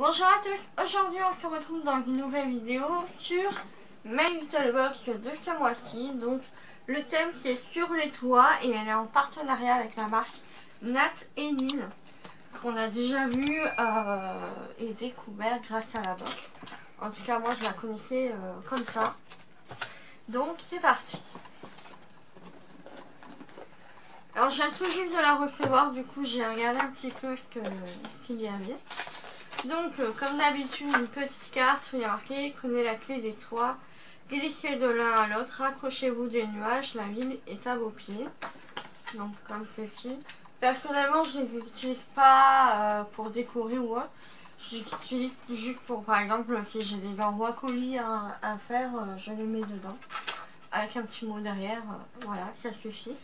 Bonjour à tous, aujourd'hui on se retrouve dans une nouvelle vidéo sur My Little Box de ce mois-ci. Donc le thème c'est sur les toits et elle est en partenariat avec la marque Nat et Nin qu'on a déjà vu et découvert grâce à la box. En tout cas moi je la connaissais comme ça. Donc c'est parti. Alors je viens tout juste de la recevoir, du coup j'ai regardé un petit peu ce qu'il y avait. Donc, comme d'habitude, une petite carte où il y a marqué « Prenez la clé des toits, glissez de l'un à l'autre, raccrochez-vous des nuages, la ville est à vos pieds. » Donc, comme ceci. Personnellement, je ne les utilise pas pour décorer ou autre. Je les utilise juste pour, par exemple, si j'ai des envois colis à faire, je les mets dedans. Avec un petit mot derrière, voilà, ça suffit.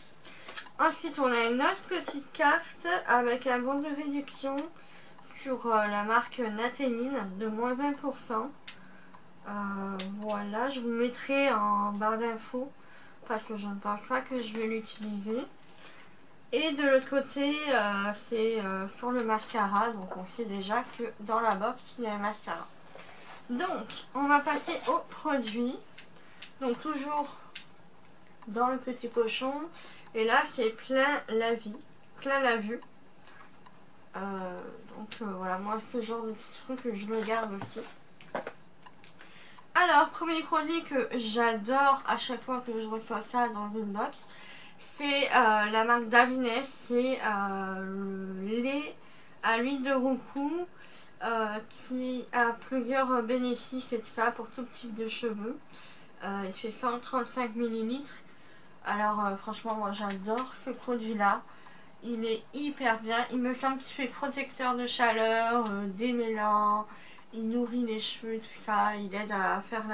Ensuite, on a une autre petite carte avec un bon de réduction sur la marque Nat et Nin de moins 20%. Voilà, je vous mettrai en barre d'infos parce que je ne pense pas que je vais l'utiliser. Et de l'autre côté, c'est sur le mascara. Donc on sait déjà que dans la box, il y a un mascara. Donc, on va passer au produit. Donc toujours dans le petit pochon. Et là, c'est plein la vue. Voilà, moi ce genre de petits trucs je le garde aussi. Alors, premier produit que j'adore à chaque fois que je reçois ça dans une box, c'est la marque Davines, c'est le lait à l'huile de roucou qui a plusieurs bénéfices et tout ça pour tout type de cheveux. Il fait 135 ml. Alors franchement moi j'adore ce produit là. Il est hyper bien, il me semble qu'il fait protecteur de chaleur, démêlant, il nourrit les cheveux, tout ça, il aide à faire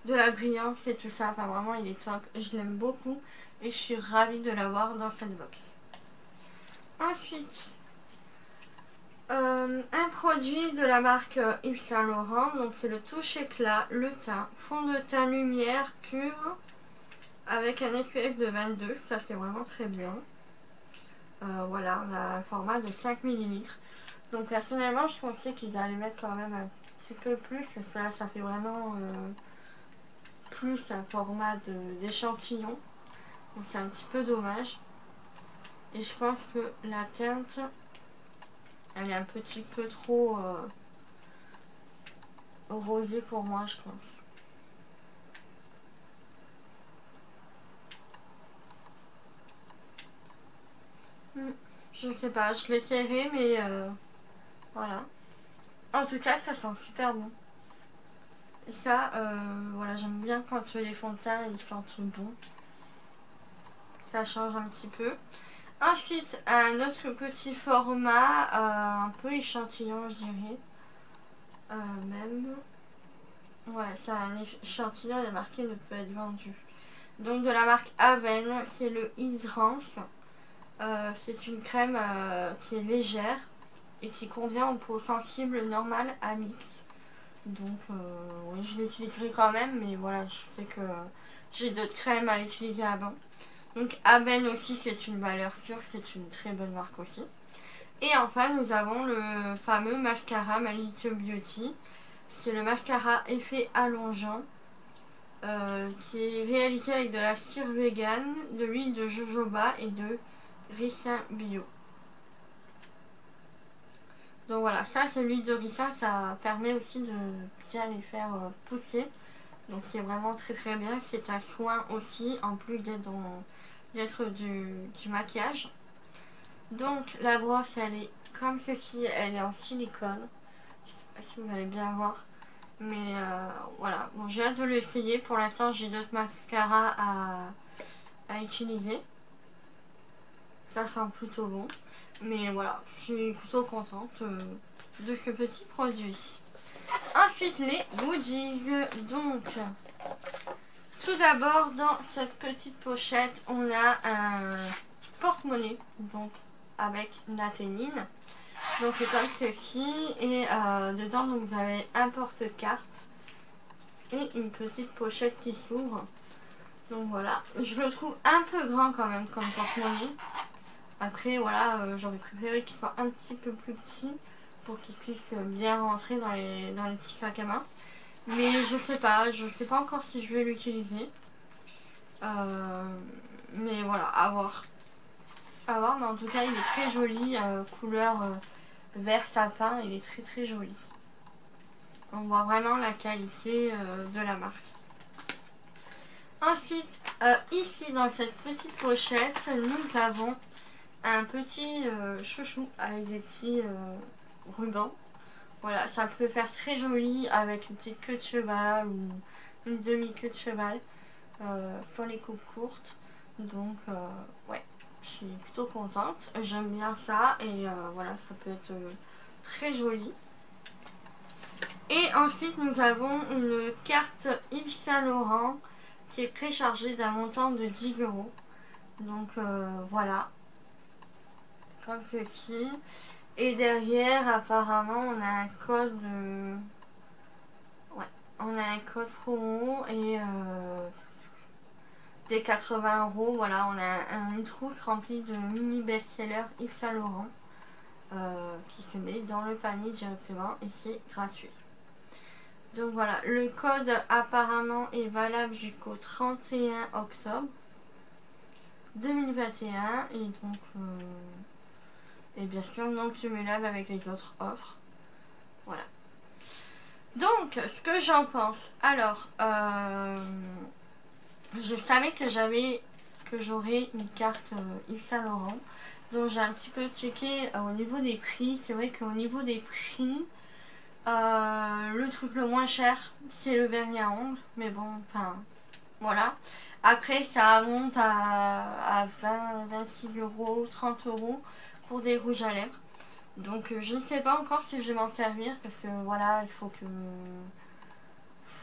de la brillance et tout ça, enfin vraiment il est top, je l'aime beaucoup et je suis ravie de l'avoir dans cette box. Ensuite, un produit de la marque Yves Saint Laurent, donc c'est le touche éclat, le teint, fond de teint lumière pure avec un SPF de 22, ça c'est vraiment très bien. Voilà, on a un format de 5 ml. Donc personnellement, je pensais qu'ils allaient mettre quand même un petit peu plus. Parce que là, ça fait vraiment plus un format d'échantillon. Donc c'est un petit peu dommage. Et je pense que la teinte, elle est un petit peu trop rosée pour moi, je pense. Je sais pas, je l'essaierai, mais voilà. En tout cas, ça sent super bon. Et ça, voilà, j'aime bien quand les fonds de teint ils sentent bon. Ça change un petit peu. Ensuite, un autre petit format, un peu échantillon, je dirais. Même. Ouais, c'est un échantillon, il est marqué ne peut être vendu. Donc de la marque Aven, c'est le Hydrance. C'est une crème qui est légère et qui convient aux peaux sensibles normales à mixte. Donc oui, je l'utiliserai quand même, mais voilà, je sais que j'ai d'autres crèmes à utiliser avant. Donc Aben aussi, c'est une valeur sûre, c'est une très bonne marque aussi. Et enfin, nous avons le fameux mascara My Little Beauty. C'est le mascara effet allongeant qui est réalisé avec de la cire vegan, de l'huile de jojoba et de ricin bio. Donc voilà, ça c'est l'huile de ricin, ça permet aussi de bien les faire pousser. Donc c'est vraiment très très bien, c'est un soin aussi en plus d'être du maquillage. Donc la brosse elle est comme ceci, elle est en silicone. Je sais pas si vous allez bien voir. Mais voilà, bon, j'ai hâte de l'essayer. Pour l'instant j'ai d'autres mascaras à utiliser. Ça sent plutôt bon. Mais voilà, je suis plutôt contente de ce petit produit. Ensuite les goodies. Donc tout d'abord dans cette petite pochette on a un porte-monnaie. Donc avec Nat et Nin. Donc c'est comme ceci et dedans donc, vous avez un porte-carte et une petite pochette qui s'ouvre. Donc voilà, je le trouve un peu grand quand même comme porte-monnaie. Après voilà, j'aurais préféré qu'il soit un petit peu plus petit pour qu'il puisse bien rentrer dans les petits sacs à main. Mais je sais pas encore si je vais l'utiliser. Mais voilà, à voir. À voir, mais en tout cas il est très joli, couleur vert sapin, il est très très joli. On voit vraiment la qualité de la marque. Ensuite, ici dans cette petite pochette, nous avons un petit chouchou avec des petits rubans. Voilà, ça peut faire très joli avec une petite queue de cheval ou une demi-queue de cheval sur les coupes courtes. Donc, ouais, je suis plutôt contente. J'aime bien ça et voilà, ça peut être très joli. Et ensuite, nous avons une carte Yves Saint Laurent qui est préchargée d'un montant de 10 €. Donc, voilà, comme ceci. Et derrière, apparemment, on a un code... ouais, on a un code promo et des 80 €. Voilà, on a une trousse remplie de mini best-sellers Yves Saint Laurent qui se met dans le panier directement et c'est gratuit. Donc voilà, le code apparemment est valable jusqu'au 31 octobre 2021 et donc... et bien sûr non cumulable avec les autres offres. Voilà. Donc, ce que j'en pense. Alors, je savais que j'aurais une carte Yves Saint Laurent. Donc j'ai un petit peu checké au niveau des prix. C'est vrai qu'au niveau des prix, le truc le moins cher, c'est le vernis à ongles. Mais bon, enfin, voilà. Après, ça monte à 20, 26 €, 30 € pour des rouges à lèvres. Donc je ne sais pas encore si je vais m'en servir parce que voilà, il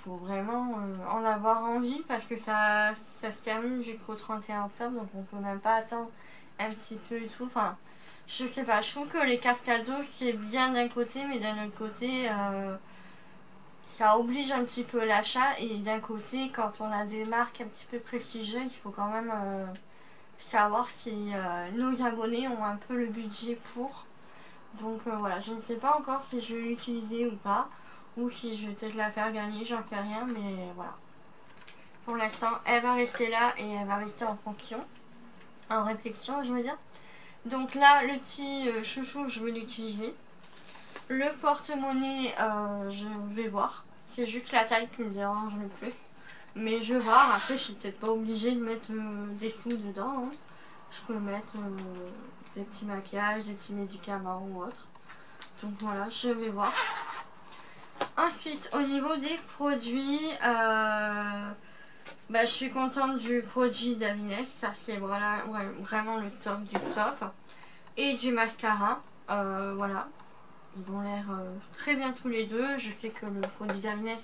faut vraiment en avoir envie parce que ça se termine jusqu'au 31 octobre, donc on peut même pas attendre un petit peu et tout. Enfin, je sais pas, je trouve que les cartes cadeaux c'est bien d'un côté, mais d'un autre côté ça oblige un petit peu l'achat, et d'un côté quand on a des marques un petit peu prestigieuses, il faut quand même savoir si nos abonnés ont un peu le budget pour. Donc voilà, je ne sais pas encore si je vais l'utiliser ou pas, ou si je vais peut-être la faire gagner, j'en sais rien, mais voilà. Pour l'instant, elle va rester là et elle va rester en fonction, en réflexion, je veux dire. Donc là, le petit chouchou, je vais l'utiliser. Le porte-monnaie, je vais voir. C'est juste la taille qui me dérange le plus. Mais je vais voir, après je suis peut-être pas obligée de mettre des sous dedans. Hein. Je peux mettre des petits maquillages, des petits médicaments ou autre. Donc voilà, je vais voir. Ensuite, au niveau des produits, je suis contente du produit d'Avines. Ça c'est voilà, vraiment le top du top. Et du mascara. Voilà. Ils ont l'air très bien tous les deux. Je sais que le produit d'Avines,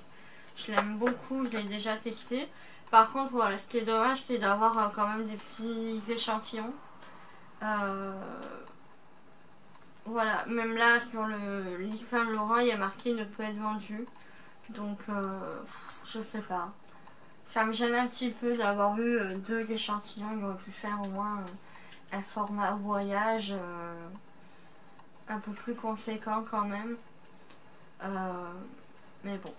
je l'aime beaucoup, je l'ai déjà testé. Par contre, voilà, ce qui est dommage, c'est d'avoir quand même des petits échantillons. Voilà, même là, sur le Yves Saint Laurent, il y a marqué ne peut être vendu. Donc, je sais pas. Ça me gêne un petit peu d'avoir eu deux échantillons. Il aurait pu faire au moins un format voyage un peu plus conséquent quand même. Mais bon.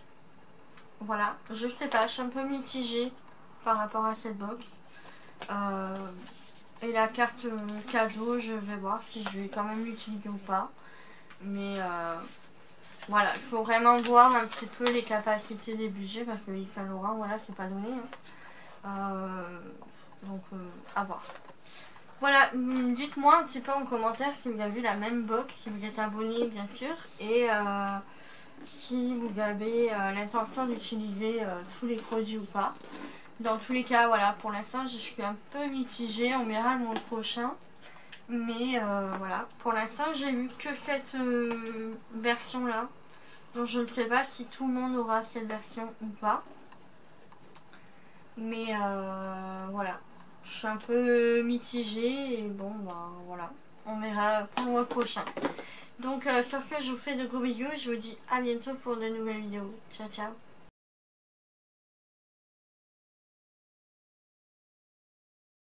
Voilà, je sais pas, je suis un peu mitigée par rapport à cette box. Et la carte cadeau, je vais voir si je vais quand même l'utiliser ou pas. Mais voilà, il faut vraiment voir un petit peu les capacités des budgets parce que Yves Saint Laurent, voilà, c'est pas donné. Hein. Donc, à voir. Voilà, dites-moi un petit peu en commentaire si vous avez vu la même box, si vous êtes abonné bien sûr, et si vous avez l'intention d'utiliser tous les produits ou pas. Dans tous les cas, voilà, pour l'instant je suis un peu mitigée, on verra le mois prochain. Mais voilà, pour l'instant j'ai eu que cette version là. Donc je ne sais pas si tout le monde aura cette version ou pas. Mais voilà, je suis un peu mitigée et bon, voilà, on verra pour le mois prochain. Donc sur ce, je vous fais de gros bisous, je vous dis à bientôt pour de nouvelles vidéos. Ciao ciao.